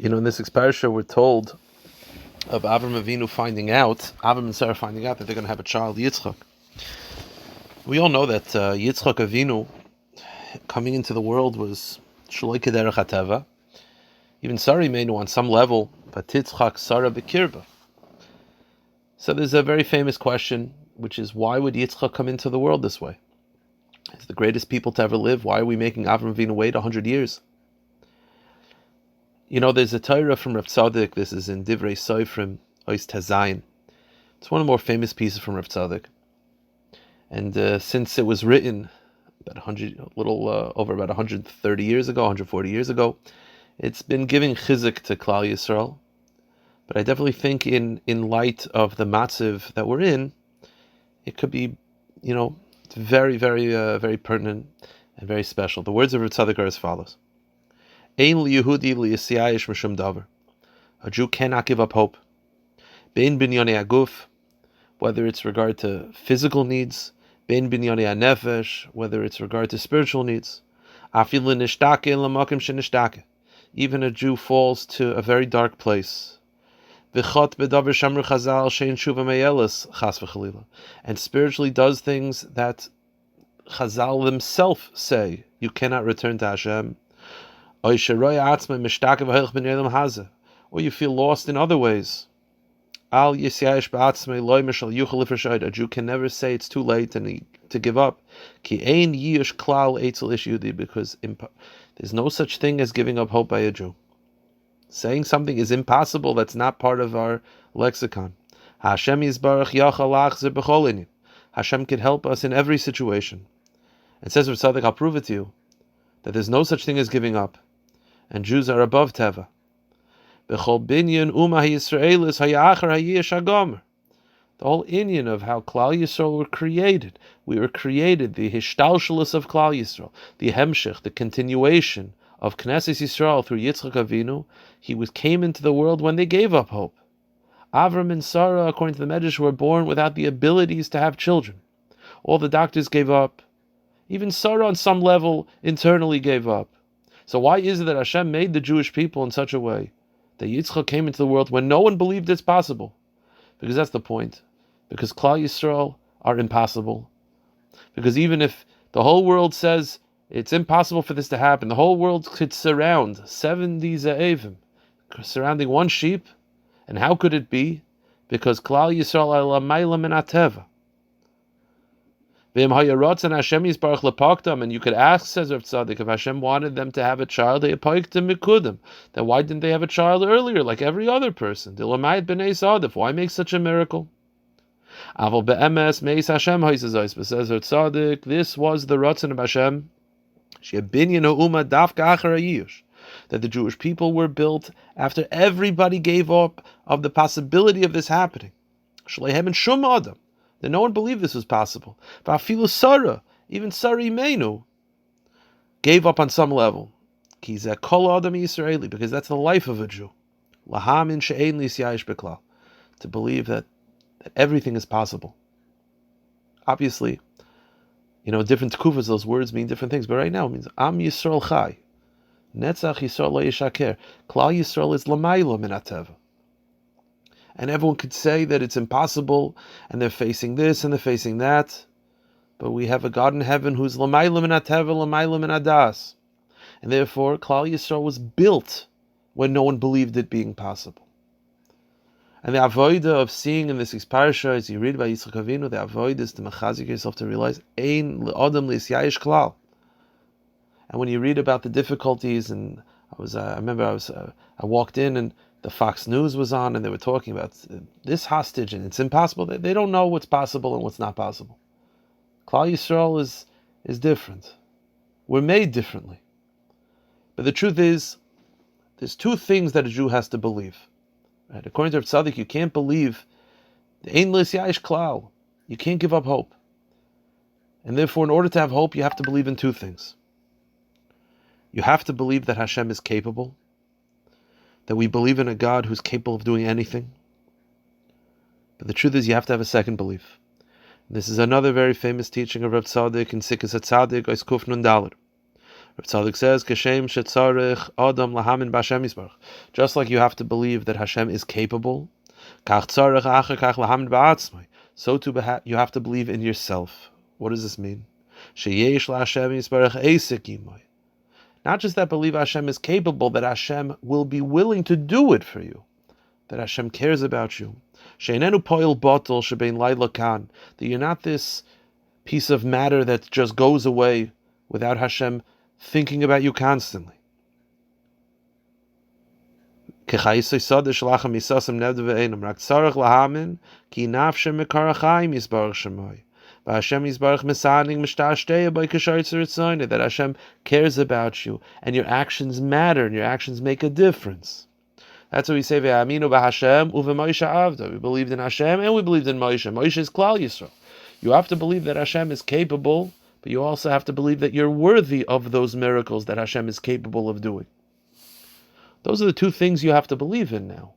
In this parsha, we're told of Avram Avinu Avram and Sarah finding out that they're going to have a child, Yitzchak. We all know that Yitzchak Avinu coming into the world was Shaloi Kederech HaTeva. Even Sarah Imenu on some level, but Yitzchak Sarah Bekirba. So there's a very famous question, which is, why would Yitzchak come into the world this way? He's the greatest people to ever live. Why are we making Avram Avinu wait 100 years? There's a Torah from Rav Tzaddik. This is in Divrei Sofrim, Ois Tezayin. It's one of the more famous pieces from Rav Tzaddik. And since it was written about over 130 years ago, 140 years ago, it's been giving chizuk to Klal Yisrael. But I definitely think in light of the matziv that we're in, it could be, it's very, very, very pertinent and very special. The words of Rav Tzaddik are as follows. Ein liyehudi liyisiyayish mishum davar. A Jew cannot give up hope. Bein binyonei aguf, whether it's regard to physical needs, bein binyonei hanefesh, whether it's regard to spiritual needs. Afilu nishtake lamakim shenishtake. Even a Jew falls to a very dark place. V'chot bedavar shamru chazal shein shuva meyelis chas v'chalila, and spiritually does things that Chazal themselves say you cannot return to Hashem. Or you feel lost in other ways. A Jew can never say it's too late to give up. Because there's no such thing as giving up hope by a Jew. Saying something is impossible, that's not part of our lexicon. Hashem could help us in every situation. And says Rav Tzaddik, I'll prove it to you, that there's no such thing as giving up. And Jews are above Teva. The whole inyan of how Klal Yisrael were created. We were created, the hishtalshelus of Klal Yisrael, the hemshech, the continuation of Knesset Yisrael through Yitzchak Avinu. He came into the world when they gave up hope. Avram and Sarah, according to the Medrash, were born without the abilities to have children. All the doctors gave up. Even Sarah on some level internally gave up. So why is it that Hashem made the Jewish people in such a way that Yitzchak came into the world when no one believed it's possible? Because that's the point. Because Klal Yisrael are impossible. Because even if the whole world says it's impossible for this to happen, the whole world could surround 70 Za'evim, surrounding one sheep, and how could it be? Because Klal Yisrael are lamayla min ateva. And you could ask, says Rav Tzaddik, if Hashem wanted them to have a child, then why didn't they have a child earlier, like every other person? Why make such a miracle? But says Rav Tzaddik, this was the Ratzon of Hashem, that the Jewish people were built after everybody gave up of the possibility of this happening. That no one believed this was possible. Sarah, even Sarah Imenu, gave up on some level. Because that's the life of a Jew. To believe that everything is possible. Obviously, different kufas, those words mean different things, but right now it means Am Yisrael Chai. Netzach Yisrael Lo Yishaker. Klal Yisrael is Lamaylo Min HaTeva. And everyone could say that it's impossible, and they're facing this and they're facing that. But we have a God in heaven who's Lamayla Min HaTeva, Lamayla Min HaDas. And therefore, Klal Yisrael was built when no one believed it being possible. And the avodah of seeing in this parsha, as you read by Yitzchak Avinu, the avodah is to mechazik yourself to realize, Ein L'Adam L'Yisyayish Klal. And when you read about the difficulties, and I walked in and the Fox News was on, and they were talking about this hostage, and it's impossible. They don't know what's possible and what's not possible. Klal Yisrael is different. We're made differently. But the truth is, there's two things that a Jew has to believe. Right? According to Rav Tzaddik, you can't believe the Ein L'Yisyayish Klal. You can't give up hope. And therefore, in order to have hope, you have to believe in two things. You have to believe that Hashem is capable, that we believe in a God who's capable of doing anything. But the truth is, you have to have a second belief. This is another very famous teaching of Rav Tzaddik in Sikas HaTzadik, Ois Kuf Nun Daled. Rav Tzadok says, "Kashem shetzarich adam lahamin b'Hashem yisbarach." Just like you have to believe that Hashem is capable, kach tzarich acher kach lahamin ba'atzmai. So too you have to believe in yourself. What does this mean? Sheyesh laHashem yisbarach eisek yimai. Not just that believe Hashem is capable, that Hashem will be willing to do it for you, that Hashem cares about you. She'enenu poil botol shebein layla kan. That you're not this piece of matter that just goes away without Hashem thinking about you constantly. That Hashem cares about you and your actions matter and your actions make a difference. That's what we say, we believed in Hashem and we believed in Moshe. Moshe is Klal Yisrael. You have to believe that Hashem is capable, but you also have to believe that you're worthy of those miracles that Hashem is capable of doing. Those are the two things you have to believe in now.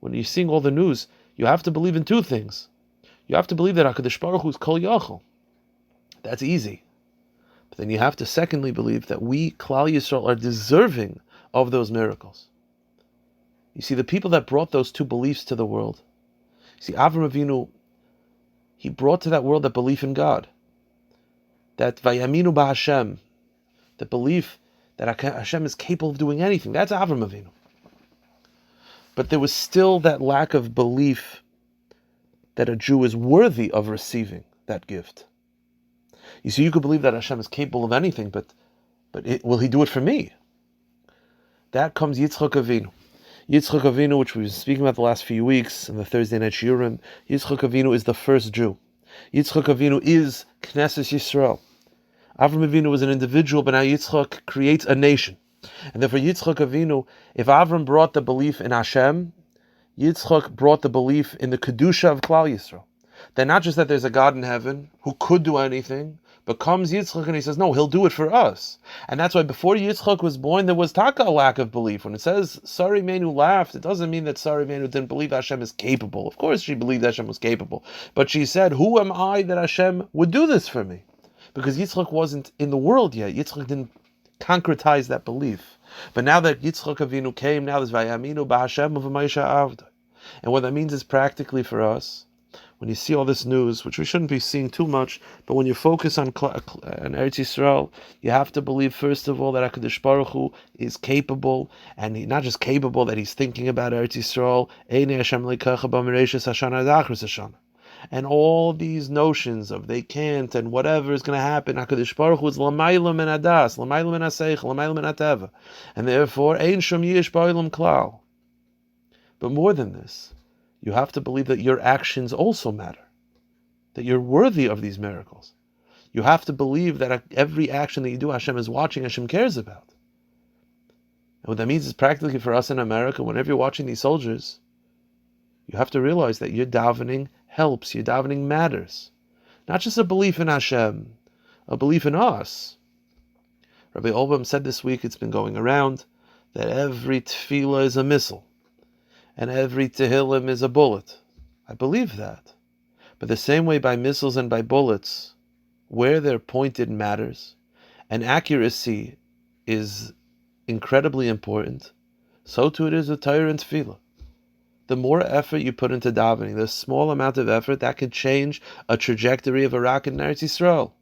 When you're seeing all the news, you have to believe in two things. You have to believe that HaKadosh Baruch Hu is Kol Yachol. That's easy. But then you have to secondly believe that we, Klal Yisrael, are deserving of those miracles. You see, the people that brought those two beliefs to the world, see, Avram Avinu, he brought to that world that belief in God, that Vayaminu b'Hashem, the belief that Hashem is capable of doing anything. That's Avram Avinu. But there was still that lack of belief that a Jew is worthy of receiving that gift. You see, you could believe that Hashem is capable of anything, but will He do it for me? That comes Yitzchak Avinu. Yitzchak Avinu, which we've been speaking about the last few weeks in the Thursday night shiurim, Yitzchak Avinu is the first Jew. Yitzchak Avinu is Knesset Yisrael. Avram Avinu was an individual, but now Yitzchak creates a nation. And therefore Yitzchak Avinu, if Avram brought the belief in Hashem, Yitzchak brought the belief in the Kedusha of Klal Yisrael. That not just that there's a God in heaven who could do anything, but comes Yitzchak and he says, no, he'll do it for us. And that's why before Yitzchak was born, there was taka a lack of belief. When it says Sari Menu laughed, it doesn't mean that Sari Menu didn't believe Hashem is capable. Of course she believed Hashem was capable. But she said, who am I that Hashem would do this for me? Because Yitzchak wasn't in the world yet. Yitzchak didn't concretize that belief. But now that Yitzchak Avinu came, now there's Vayaminu b'Hashem u'v'Moshe Avdai. And what that means is practically for us, when you see all this news, which we shouldn't be seeing too much, but when you focus on Eretz Yisrael, you have to believe, first of all, that HaKadosh Baruch Hu is capable, and not just capable, that He's thinking about Eretz Yisrael, Einei Hashem leikacha b'mereishis hashana d'achris hashana. And all these notions of they can't, and whatever is going to happen, HaKadosh Baruch Hu is l'mayla min adas, l'mayla min aseicha, l'mayla min ateva. And therefore, ein shom yish ba'olam klal. But more than this, you have to believe that your actions also matter, that you're worthy of these miracles. You have to believe that every action that you do, Hashem is watching, Hashem cares about. And what that means is practically for us in America, whenever you're watching these soldiers, you have to realize that your davening helps, your davening matters. Not just a belief in Hashem, a belief in us. Rabbi Olbam said this week, it's been going around, that every tefillah is a missile. And every tehillim is a bullet. I believe that. But the same way by missiles and by bullets, where they're pointed matters, and accuracy is incredibly important, so too it is with Torah and Tefillah. The more effort you put into davening, the small amount of effort, that can change a trajectory of a rocket in Eretz Yisrael.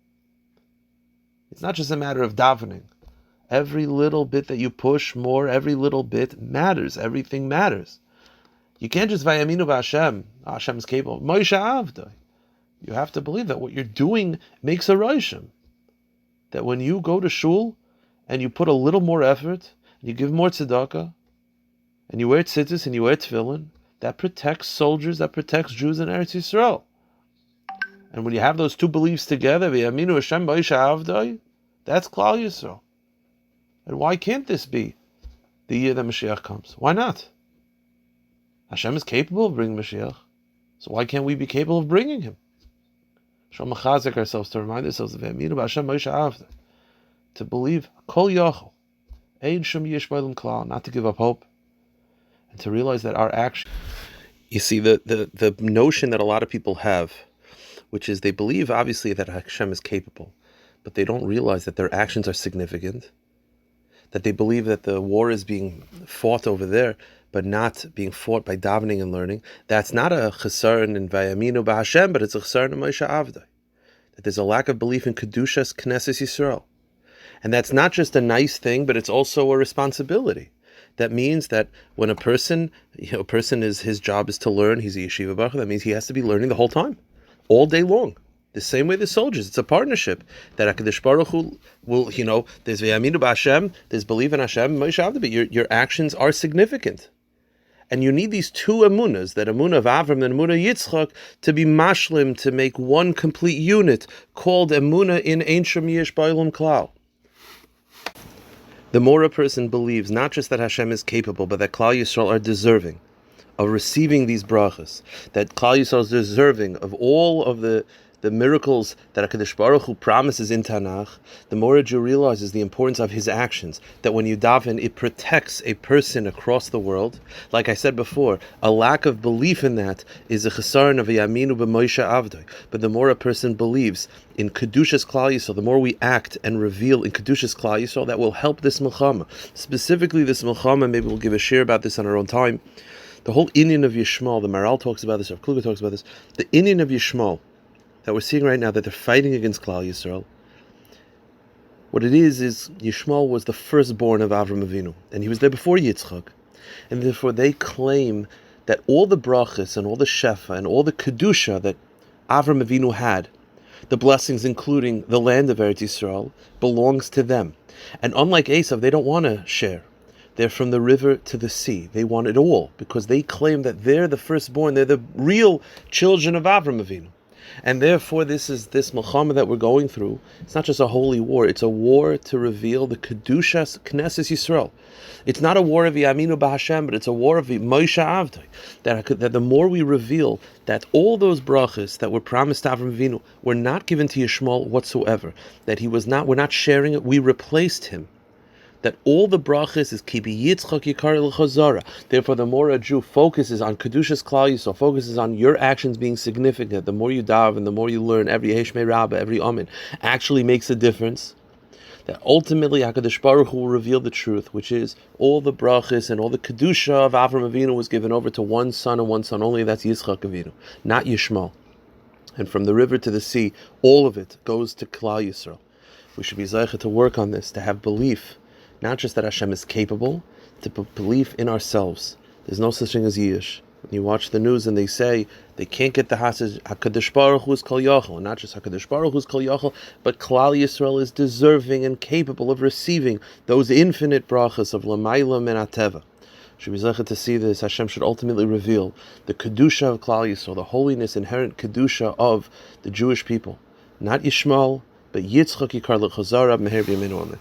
It's not just a matter of davening. Every little bit that you push more, every little bit matters. Everything matters. You can't just Vayaminu b'Hashem. Hashem is capable. Moshe Avdai. You have to believe that what you're doing makes a roshim. That when you go to shul and you put a little more effort, and you give more tzedakah, and you wear tzitzis and you wear tefillin, that protects soldiers, that protects Jews in Eretz Yisrael. And when you have those two beliefs together, Vayaminu Hashem Moshe Avdai, that's Klal Yisrael. And why can't this be the year that Mashiach comes? Why not? Hashem is capable of bringing Mashiach, so why can't we be capable of bringing Him? Shall machazek ourselves to remind ourselves of Vayaminu b'Hashem Moshe Avdai, to believe Kol Yachol, Ein Shom Yish Ba'olam Klal, not to give up hope, and to realize that our action. You see, the notion that a lot of people have, which is they believe obviously that Hashem is capable, but they don't realize that their actions are significant, that they believe that the war is being fought over there, but not being fought by davening and learning. That's not a chesaron in Vayaminu b'Hashem, but it's a chesaron in Moshe Avdai. That there's a lack of belief in Kedushas Knesset Yisrael. And that's not just a nice thing, but it's also a responsibility. That means that when a person is, his job is to learn, he's a yeshiva baruch, that means he has to be learning the whole time, all day long. The same way the soldiers, it's a partnership. That HaKadosh Baruch Hu will, there's V'yaminu b'Hashem, there's belief in Hashem, Moshe Avdai, but your actions are significant. And you need these two emunas, that emuna of Avram and emuna Yitzchak, to be mashlim, to make one complete unit, called emuna in Ein Shom Yesh Ba'olam Klal. The more a person believes not just that Hashem is capable, but that Klal Yisrael are deserving of receiving these brachas, that Klal Yisrael is deserving of all of the miracles that HaKadosh Baruch Hu promises in Tanakh, the more a Jew realizes the importance of his actions, that when you daven, it protects a person across the world. Like I said before, a lack of belief in that is a chesaron of Yaminu b'Moshe Avdai. But the more a person believes in Kedushas Klal Yisrael, the more we act and reveal in Kedushas Klal Yisrael, that will help this Milchama. Specifically this Milchama, maybe we'll give a share about this on our own time. The whole Inyan of Yishmael, the Maral talks about this, Rav Kluger talks about this, the Inyan of Yishmael, that we're seeing right now, that they're fighting against Klal Yisrael. What it is Yishmael was the firstborn of Avram Avinu, and he was there before Yitzchak, and therefore they claim that all the brachas and all the shefa and all the kedusha that Avram Avinu had, the blessings including the land of Eretz Yisrael, belongs to them. And unlike Esav, they don't want to share. They're from the river to the sea. They want it all, because they claim that they're the firstborn, they're the real children of Avram Avinu. And therefore, this Milchama that we're going through, it's not just a holy war, it's a war to reveal the Kedushas Knesset Yisrael. It's not a war of Yaminu b'Hashem, but it's a war of Moshe Avdai. That the more we reveal that all those brachas that were promised to Avram Avinu were not given to Yishmael whatsoever, that we're not sharing it, we replaced him. That all the brachas is Kibi Yitzchak Yikar L'Chazara. Therefore, the more a Jew focuses on Kedushas Klal Yisrael, focuses on your actions being significant, the more you daven and the more you learn, every Heshmei Rabbah, every Amen, actually makes a difference. That ultimately HaKadosh Baruch Hu will reveal the truth, which is all the brachas and all the Kedusha of Avram Avinu was given over to one son and one son only, that's Yitzchak Avinu, not Yishmael. And from the river to the sea, all of it goes to Klal Yisrael. We should be zeicha to work on this, to have belief, not just that Hashem is capable, to put belief in ourselves. There's no such thing as Yish. When you watch the news and they say they can't get the Hasaj, HaKadosh Baruch Hu is Kol Yachol, and not just HaKadosh Baruch Hu is Kol Yachol, but Klal Yisrael is deserving and capable of receiving those infinite brachas of L'mayla min HaTeva. Should be zeichet to see this. Hashem should ultimately reveal the Kedusha of Klal Yisrael, the holiness, inherent Kedusha of the Jewish people. Not Yishmael, but Yitzchak Yikar L'Chazara Meher B'Yameinu Amen.